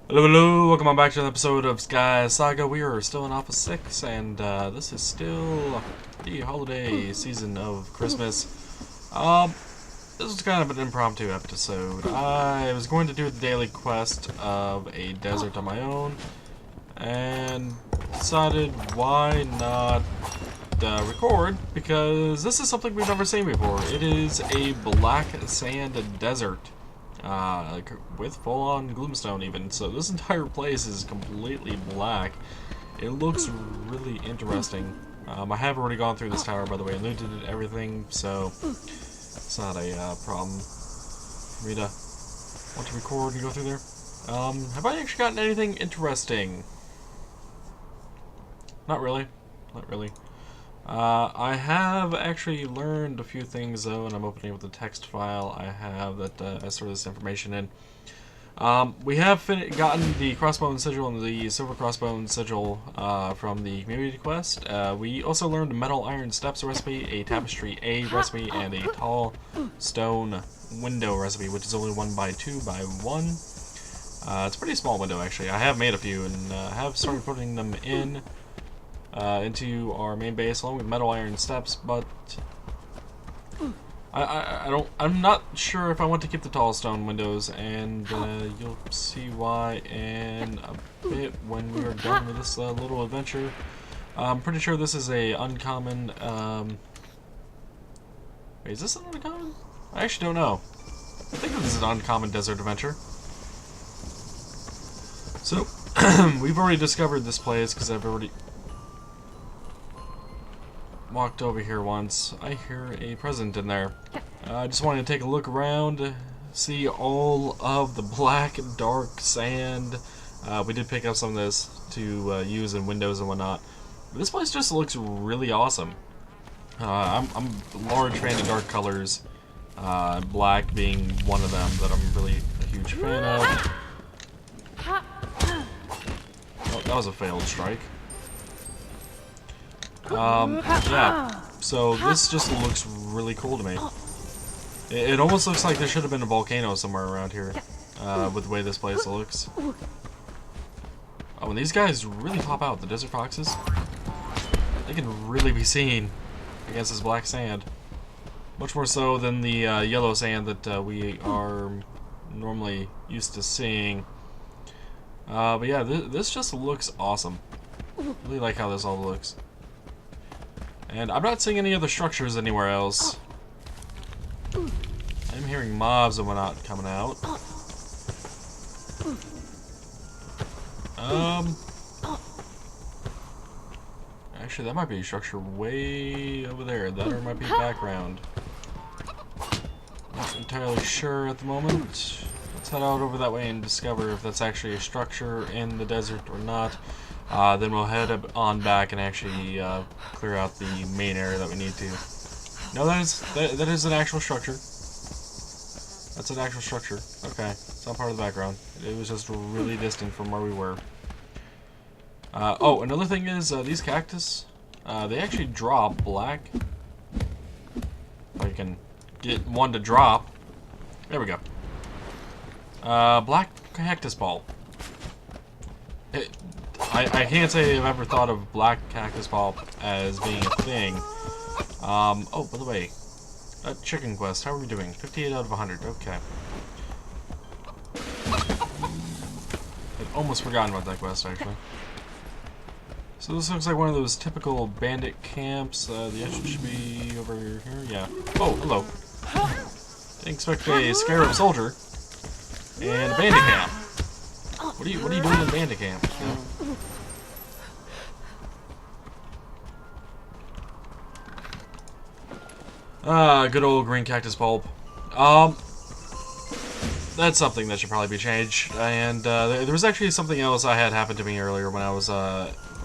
Hello, hello, welcome on back to an episode of SkySaga. We are still in Alpha 6, and this is still the holiday season of Christmas. This was kind of an impromptu episode. I was going to do the daily quest of a desert on my own, and decided why not record, because this is something we've never seen before. It is a black sand desert. With full-on gloomstone even, so this entire place is completely black. It looks really interesting. I have already gone through this tower, by the way, and looted everything, so it's not a problem for me to want to record and go through there. Have I actually gotten anything interesting? Not really. Not really. I have actually learned a few things though, and I'm opening up the text file I have that I store this information in. We have gotten the crossbone sigil and the silver crossbone sigil from the community quest. We also learned a metal iron steps recipe, a tapestry A recipe, and a tall stone window recipe, which is only 1x2 by 1. It's a pretty small window actually. I have made a few and have started putting them in. Into our main base along with metal iron steps, but I'm not sure if I want to keep the tall stone windows, and you'll see why in a bit when we are done with this little adventure. I'm pretty sure this is a uncommon, wait, is this an uncommon? I actually don't know. I think this is an uncommon desert adventure. So, we've already discovered this place because I've already walked over here once. I hear a present in there. I just wanted to take a look around, see all of the black and dark sand. We did pick up some of this to use in windows and whatnot. But this place just looks really awesome. I'm a large fan of dark colors, black being one of them that I'm really a huge fan of. Oh, that was a failed strike. Yeah, so this just looks really cool to me. It almost looks like there should have been a volcano somewhere around here, with the way this place looks. Oh, and these guys really pop out, the desert foxes. They can really be seen against this black sand. Much more so than the yellow sand that we are normally used to seeing. But yeah, this just looks awesome. Really like how this all looks. And I'm not seeing any other structures anywhere else. I'm hearing mobs and whatnot coming out. Actually, that might be a structure way over there. That or might be background. Not entirely sure at the moment. Let's head out over that way and discover if that's actually a structure in the desert or not. Then we'll head on back and actually clear out the main area that we need to. No, that is an actual structure. That's an actual structure. Okay, it's not part of the background. It was just really distant from where we were. Oh, another thing is these cactus, they actually drop black. If I can get one to drop. There we go. Black cactus ball. I can't say I've ever thought of black cactus pulp as being a thing. Oh, by the way, chicken quest, how are we doing? 58 out of 100, okay. I'd almost forgotten about that quest, actually. So this looks like one of those typical bandit camps. The entrance should be over here, yeah. Oh, hello. Didn't expect a scarab soldier and a bandit camp. What are you doing in bandit camp? Good old green cactus pulp. That's something that should probably be changed. And there was actually something else I had happen to me earlier when I was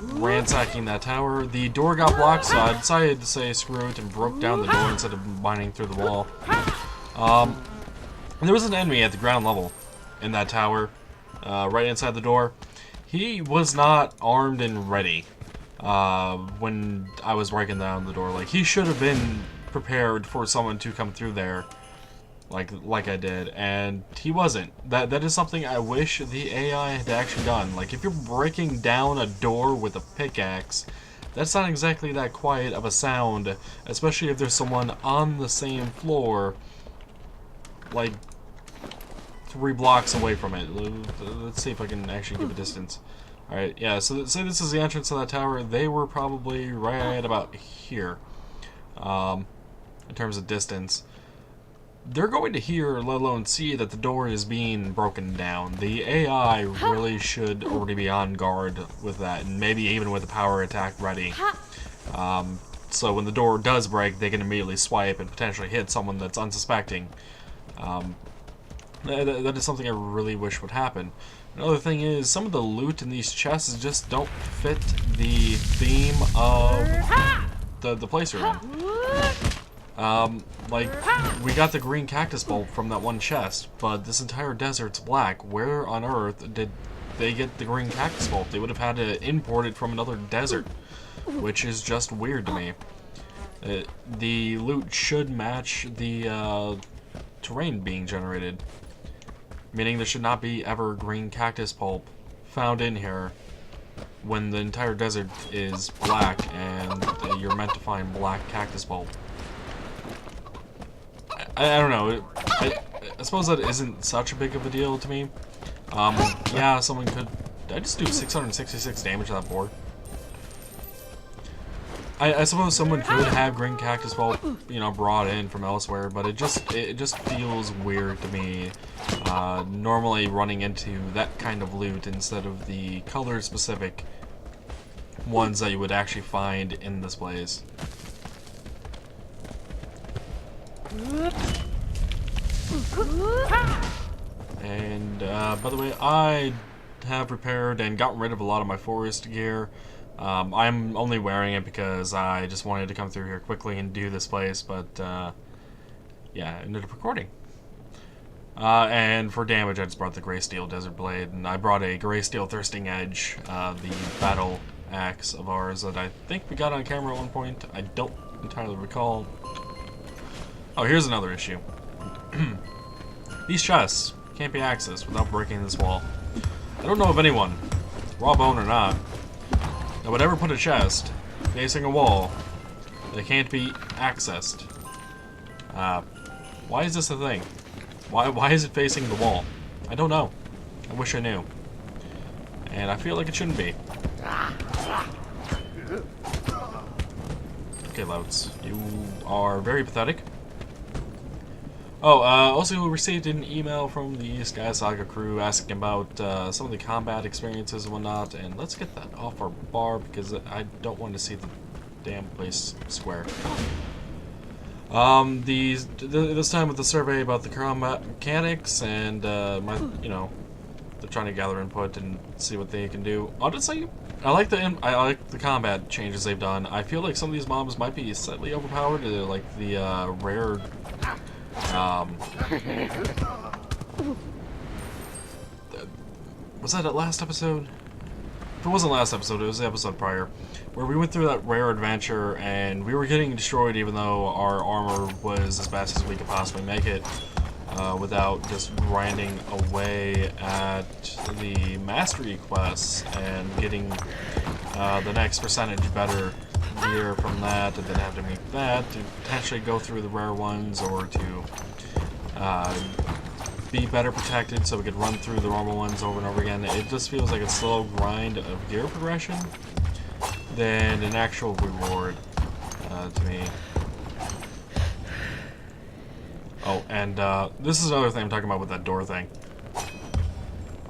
ransacking that tower. The door got blocked, so I decided to say screw it and broke down the door instead of mining through the wall. And there was an enemy at the ground level in that tower. Right inside the door. He was not armed and ready when I was breaking down the door. Like, he should have been prepared for someone to come through there. like I did, and he wasn't. That is something I wish the AI had actually done. Like, if you're breaking down a door with a pickaxe, that's not exactly that quiet of a sound, especially if there's someone on the same floor, like 3 blocks away from it. Let's see if I can actually give a distance. Alright, yeah, so say this is the entrance to that tower. They were probably right about here, in terms of distance. They're going to hear, let alone see, that the door is being broken down. The AI really should already be on guard with that, and maybe even with a power attack ready. So when the door does break, they can immediately swipe and potentially hit someone that's unsuspecting. That is something I really wish would happen. Another thing is, some of the loot in these chests just don't fit the theme of the place you're in. Like, we got the green cactus bulb from that one chest, but this entire desert's black. Where on earth did they get the green cactus bulb? They would have had to import it from another desert, which is just weird to me. The loot should match the terrain being generated, meaning there should not be ever green cactus pulp found in here when the entire desert is black and you're meant to find black cactus pulp. I don't know. I suppose that isn't such a big of a deal to me. Yeah, someone could... Did I just do 666 damage to that board? I suppose someone could have green cactus bulb, you know, brought in from elsewhere, but it just feels weird to me. Normally running into that kind of loot instead of the color-specific ones that you would actually find in this place. And by the way, I have repaired and gotten rid of a lot of my forest gear. I'm only wearing it because I just wanted to come through here quickly and do this place, but yeah, I ended up recording. And for damage, I just brought the Gray Steel Desert Blade, and I brought a Gray Steel Thirsting Edge, the battle axe of ours that I think we got on camera at one point. I don't entirely recall. Oh, here's another issue. These chests can't be accessed without breaking this wall. I don't know of anyone, raw bone or not, that would ever put a chest facing a wall that can't be accessed. Why is this a thing? Why is it facing the wall? I don't know. I wish I knew. And I feel like it shouldn't be. Okay, Louts. You are very pathetic. Oh, also we received an email from the SkySaga crew asking about some of the combat experiences and whatnot, and let's get that off our bar because I don't want to see the damn place square. This time with the survey about the combat mechanics and you know, they're trying to gather input and see what they can do. Honestly, I like the combat changes they've done. I feel like some of these mobs might be slightly overpowered, like the rare. Was that last episode? If it wasn't last episode, it was the episode prior, where we went through that rare adventure and we were getting destroyed even though our armor was as fast as we could possibly make it, without just grinding away at the mastery quests and getting the next percentage better gear from that, and then have to make that to potentially go through the rare ones or to be better protected so we could run through the normal ones over and over again. It just feels like a slow grind of gear progression than an actual reward to me. Oh, and this is another thing I'm talking about with that door thing.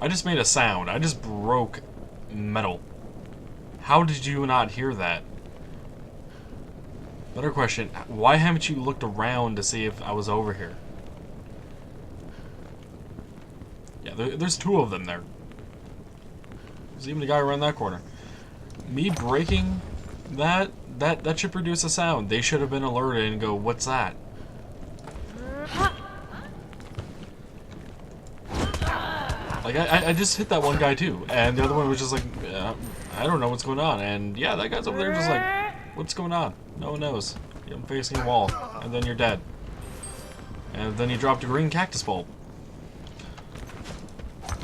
I just made a sound. I just broke metal. How did you not hear that? Better question, why haven't you looked around to see if I was over here? Yeah, there's 2 of them there. There's even a guy around that corner. Me breaking that should produce a sound. They should have been alerted and go, what's that? Like, I just hit that one guy too, and the other one was just like, I don't know what's going on. And yeah, that guy's over there just like, what's going on? No one knows. I'm facing a wall, and then you're dead. And then he dropped a green cactus bulb.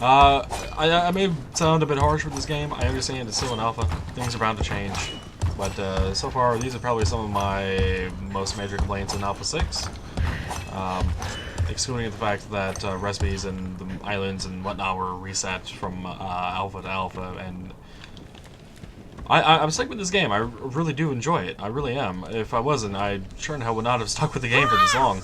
I may sound a bit harsh with this game. I understand it's still an alpha. Things are bound to change. But so far, these are probably some of my most major complaints in Alpha 6. Excluding the fact that recipes and the islands and whatnot were reset from alpha to alpha. And I'm stuck with this game. I really do enjoy it. I really am. If I wasn't, I sure in hell would not have stuck with the game for this long.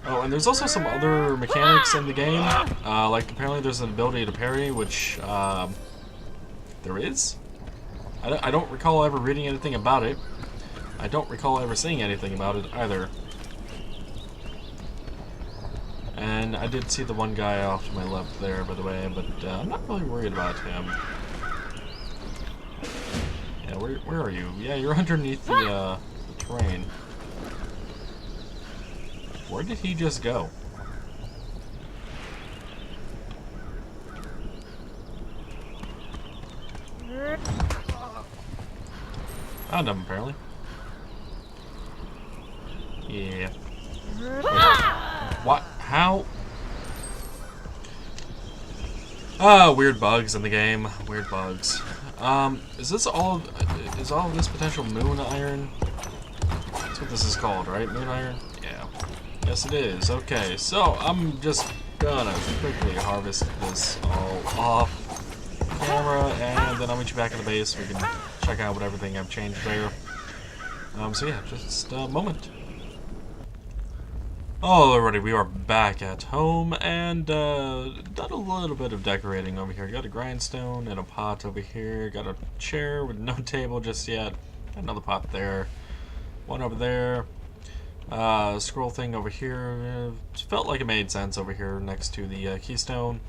Oh, and there's also some other mechanics in the game. Like, apparently there's an ability to parry, which, there is? I don't recall ever reading anything about it. I don't recall ever seeing anything about it, either. And I did see the one guy off to my left there, by the way, but I'm not really worried about him. Yeah, where are you? Yeah, you're underneath the terrain. Where did he just go? Found him, apparently. Yeah. Wait, what? How? Weird bugs in the game. Weird bugs. Is all of this potential moon iron? That's what this is called, right? Moon iron? Yeah. Yes, it is. Okay, so I'm just gonna quickly harvest this all off camera, and then I'll meet you back in the base so we can check out what everything I've changed there. So yeah, just a moment. Alrighty, we are back at home, and done a little bit of decorating over here. Got a grindstone and a pot over here. Got a chair with no table just yet. Got another pot there. One over there. Scroll thing over here. Felt like it made sense over here next to the keystone.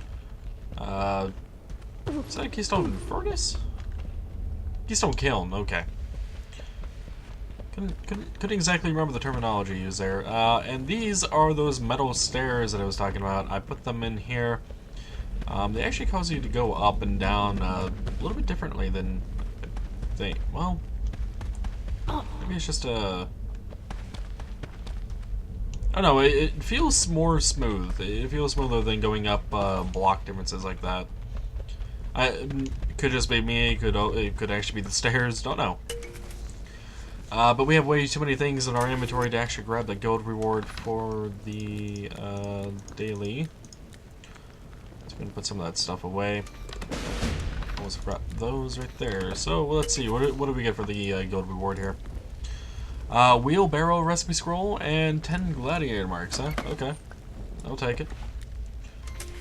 Is that a keystone furnace? Keystone kiln, okay. Couldn't exactly remember the terminology used there. And these are those metal stairs that I was talking about. I put them in here. They actually cause you to go up and down a little bit differently than they. Well, maybe it's just a. I don't know. It feels more smooth. It feels smoother than going up block differences like that. It could just be me. It could actually be the stairs. Don't know. But we have way too many things in our inventory to actually grab the gold reward for the daily. So we're gonna put some of that stuff away. Almost forgot those right there. So let's see, what do we get for the gold reward here? Wheelbarrow recipe scroll and 10 gladiator marks, huh? Okay, I'll take it.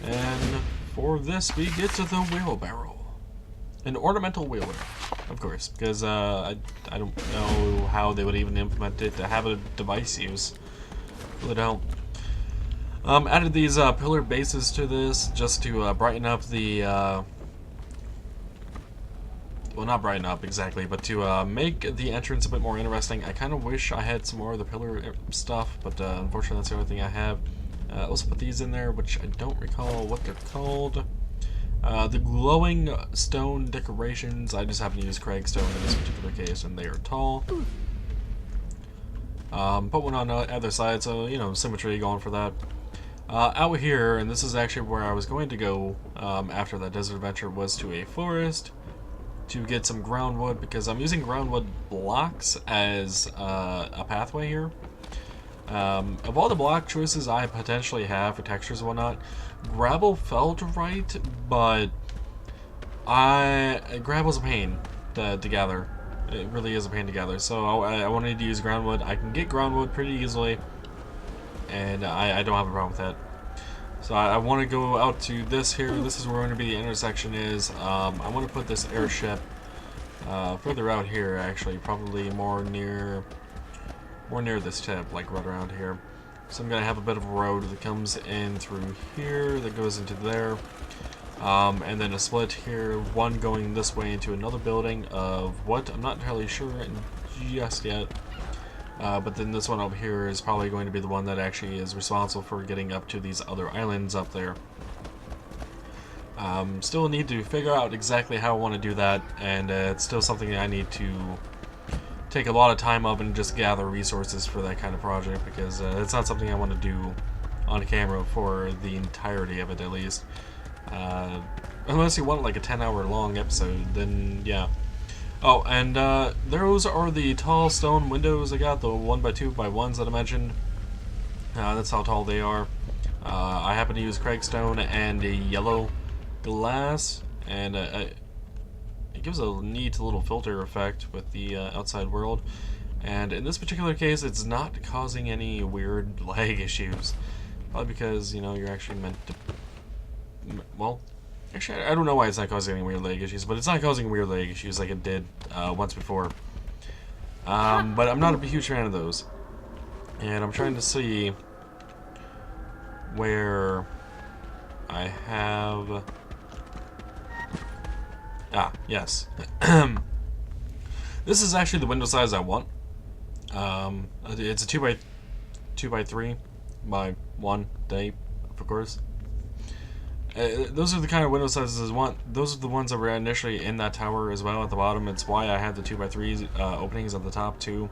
And for this, we get to the wheelbarrow. An ornamental wheelbarrow, of course, because I don't know how they would even implement it to have a device use. Really don't. Added these pillar bases to this just to brighten up the well, not brighten up exactly, but to make the entrance a bit more interesting. I kind of wish I had some more of the pillar stuff, but unfortunately that's the only thing I have. Also put these in there, which I don't recall what they're called. The glowing stone decorations, I just happen to use Craig stone in this particular case, and they are tall. Put one on the other side, so, you know, symmetry going for that. Out here, and this is actually where I was going to go after that desert adventure, was to a forest to get some groundwood, because I'm using groundwood blocks as a pathway here. Of all the block choices I potentially have for textures and whatnot, gravel felt right, but gravel's a pain to gather. It really is a pain to gather. So I wanted to use groundwood. I can get groundwood pretty easily, and I don't have a problem with that. So I want to go out to this here. This is where going to be the intersection is. I want to put this airship further out here, actually, probably more near this tip, like right around here. So I'm gonna have a bit of a road that comes in through here, that goes into there, and then a split here, one going this way into another building of what I'm not entirely sure just yet. But then this one over here is probably going to be the one that actually is responsible for getting up to these other islands up there. Still need to figure out exactly how I want to do that, and it's still something I need to take a lot of time up and just gather resources for that kind of project, because it's not something I want to do on camera for the entirety of it, at least. Unless you want like a 10-hour long episode, then yeah. Oh, and those are the tall stone windows I got, the 1x2x1s that I mentioned. That's how tall they are. I happen to use Craigstone and a yellow glass, and it gives a neat little filter effect with the outside world. And in this particular case, it's not causing any weird lag issues. Probably because, you know, you're actually meant to... Well, actually, I don't know why it's not causing any weird lag issues, but it's not causing weird lag issues like it did once before. But I'm not a huge fan of those. And I'm trying to see where I have... Ah, yes. This is actually the window size I want. It's a 2x3 by 1 day, of course. Those are the kind of window sizes I want. Those are the ones that were initially in that tower as well at the bottom. It's why I had the 2x3 openings at the top too.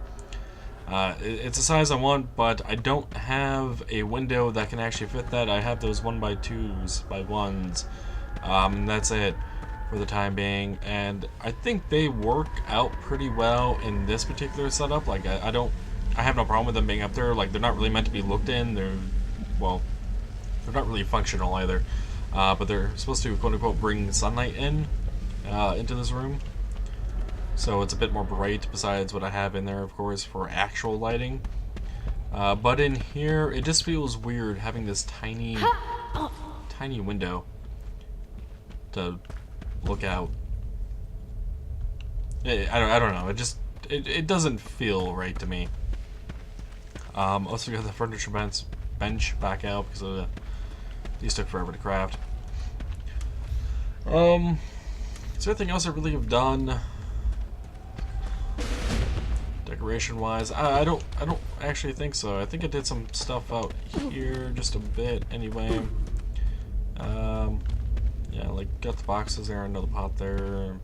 It's a size I want, but I don't have a window that can actually fit that. I have those 1x2s by 1s. And that's it for the time being. And I think they work out pretty well in this particular setup. Like I have no problem with them being up there. Like, they're not really meant to be looked in. They're not really functional either. But they're supposed to, quote-unquote, bring sunlight in into this room. So it's a bit more bright besides what I have in there, of course, for actual lighting. But in here, it just feels weird having this tiny window to look out. I don't know. It doesn't feel right to me. Also got the furniture bench back out because these took forever to craft. Is there anything else I really have done decoration wise? I don't actually think so. I think I did some stuff out here just a bit anyway. Yeah, like got the boxes there, another pot there.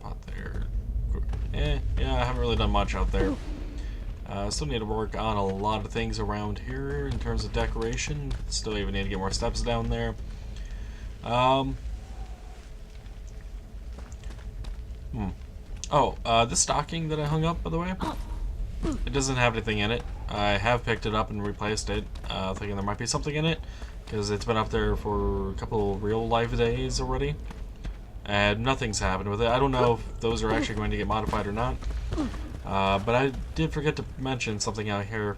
Yeah, I haven't really done much out there. Still need to work on a lot of things around here in terms of decoration. Still even need to get more steps down there. This stocking that I hung up, by the way, it doesn't have anything in it. I have picked it up and replaced it, thinking there might be something in it, because it's been up there for a couple real life days already, and nothing's happened with it. I don't know if those are actually going to get modified or not. But I did forget to mention something out here.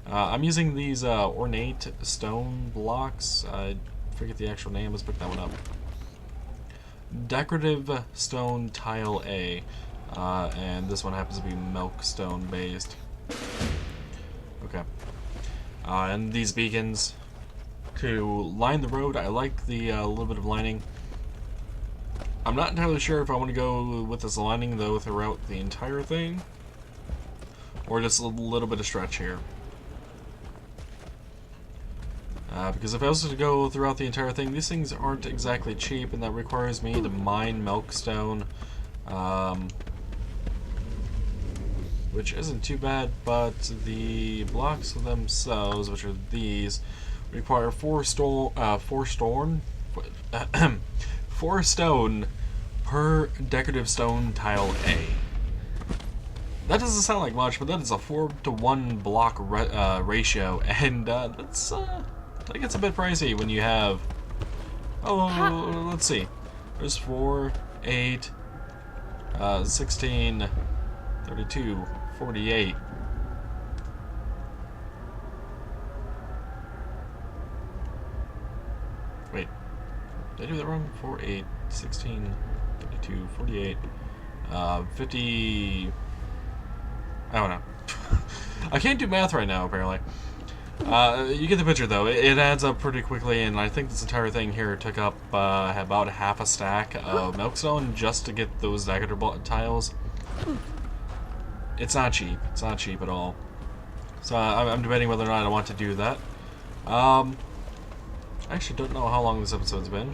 I'm using these ornate stone blocks. I forget the actual name. Let's pick that one up. Decorative stone tile A. And this one happens to be milk stone based. Okay. And these beacons to line the road. I like the little bit of lining. I'm not entirely sure if I want to go with this lining though throughout the entire thing, or just a little bit of stretch here. Because if I was to go throughout the entire thing, these things aren't exactly cheap, and that requires me to mine milkstone, which isn't too bad, but the blocks themselves, which are these, require 4 stone per decorative stone tile A. That doesn't sound like much, but that is a 4-to-1 block ratio, and that gets a bit pricey when you have... Oh, let's see. There's 4, 8, 16, 32, 48. Wait, did I do that wrong? 4, 8, 16, 32, 48, 50... I don't know. I can't do math right now, apparently. You get the picture, though. It adds up pretty quickly, and I think this entire thing here took up about half a stack of milkstone just to get those decorative tiles. It's not cheap. It's not cheap at all. So I'm debating whether or not I want to do that. I actually don't know how long this episode's been.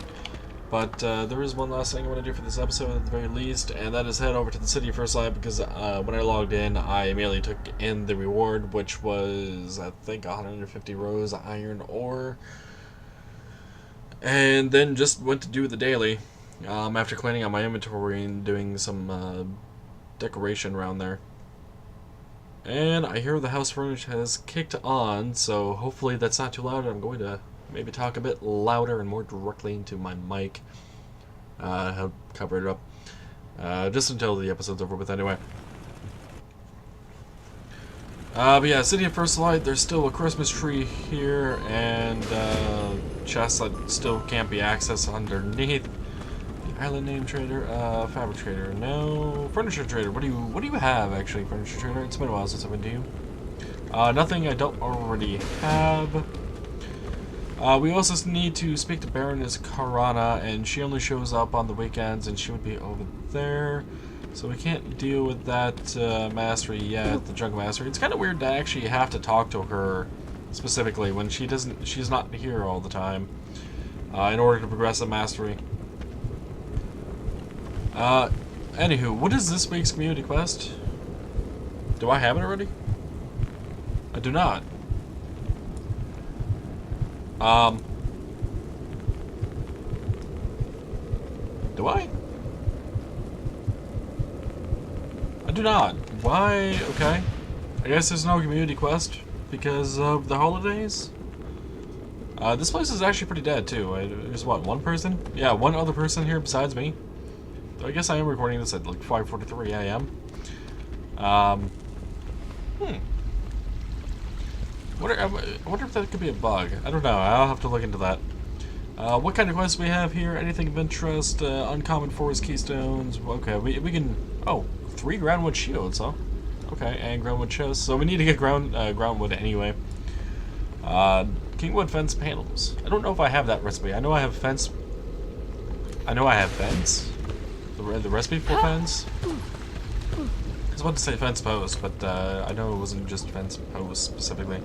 But there is one last thing I want to do for this episode at the very least, and that is head over to the City of First Light, because when I logged in, I immediately took in the reward, which was, I think, 150 rows of iron ore. And then just went to do the daily, after cleaning out my inventory and doing some decoration around there. And I hear the house furnish has kicked on, so hopefully that's not too loud. I'm going to maybe talk a bit louder and more directly into my mic. Help cover it up. Just until the episode's over with anyway. But yeah, City of First Light, there's still a Christmas tree here, and chests that still can't be accessed underneath. The island name trader, fabric trader, no. Furniture trader, what do you have actually, furniture trader? It's been a while since I've been to you. Nothing I don't already have. We also need to speak to Baroness Karana, and she only shows up on the weekends, and she would be over there. So we can't deal with that mastery yet, the drunk mastery. It's kind of weird to actually have to talk to her specifically when she's not here all the time in order to progress the mastery. Anywho, what is this week's community quest? Do I have it already? I do not. Do I? I do not. Why? Okay. I guess there's no community quest because of the holidays. This place is actually pretty dead too. There's what, one person? Yeah, one other person here besides me. I guess I am recording this at like 5:43 a.m. I wonder if that could be a bug. I don't know. I'll have to look into that. What kind of quests we have here? Anything of interest? Uncommon forest keystones. Okay, we can. Oh, 3 groundwood shields, huh? Okay, and groundwood chests. So we need to get groundwood anyway. Kingwood fence panels. I don't know if I have that recipe. I know I have fence. I know I have fence. The recipe for fence. I was about to say fence post, but I know it wasn't just fence post specifically.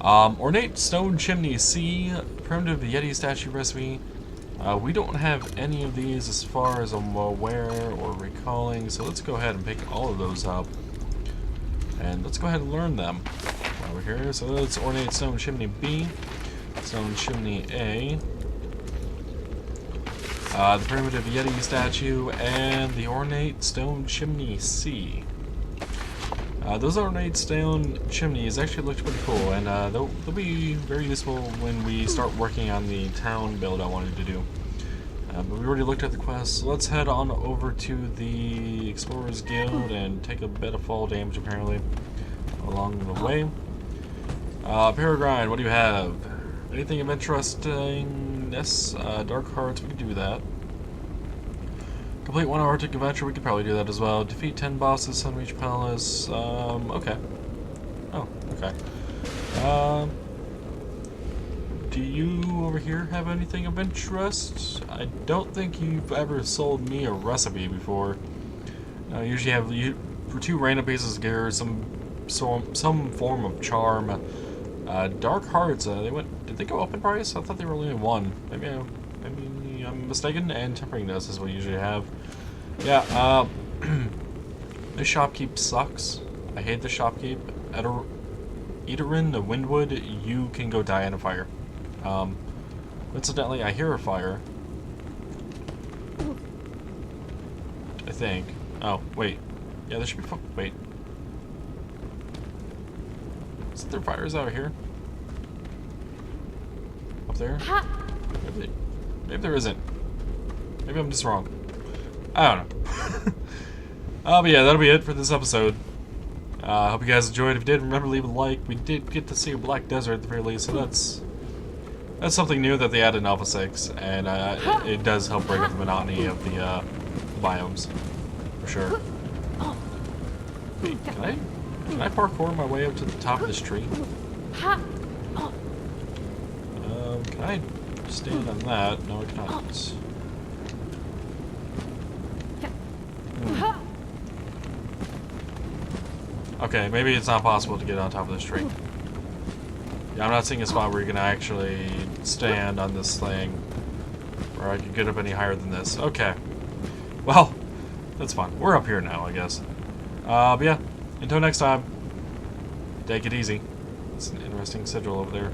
Ornate stone chimney C, primitive Yeti statue recipe. We don't have any of these as far as I'm aware or recalling, so let's go ahead and pick all of those up. And let's go ahead and learn them while we're here. So that's ornate stone chimney B, stone chimney A, the primitive Yeti statue, and the ornate stone chimney C. Those ornate stone chimneys actually look pretty cool, and they'll be very useful when we start working on the town build I wanted to do. But we already looked at the quest, so let's head on over to the Explorers Guild and take a bit of fall damage apparently along the way. Peregrine, what do you have? Anything of interestingness? Dark Hearts, we can do that. Complete 1 Arctic adventure, we could probably do that as well. Defeat 10 bosses, Sunreach Palace, okay. Oh, okay. Do you over here have anything of interest? I don't think you've ever sold me a recipe before. I usually have for 2 random pieces of gear, some form of charm. Dark Hearts, did they go up in price? I thought they were only 1. Maybe I'm mistaken, and tempering dust is what we usually have. Yeah, this shopkeep sucks. I hate the shopkeep. Eaterin, the Windwood, you can go die in a fire. Incidentally, I hear a fire. I think. Oh, wait. Yeah, there should be wait. Isn't there fires out here? Up there? Maybe there isn't. Maybe I'm just wrong. I don't know. But yeah, that'll be it for this episode. Hope you guys enjoyed. If you did, remember to leave a like. We did get to see a black desert at the very least, so that's something new that they added in Alpha 6, and it does help break up the monotony of the biomes, for sure. Wait, can I parkour my way up to the top of this tree? Can I stand on that? No, I cannot. Okay, maybe it's not possible to get on top of this tree. Yeah, I'm not seeing a spot where you can actually stand on this thing Or I could get up any higher than this. Okay. Well, that's fine. We're up here now, I guess. But yeah, until next time, take it easy. It's an interesting sigil over there.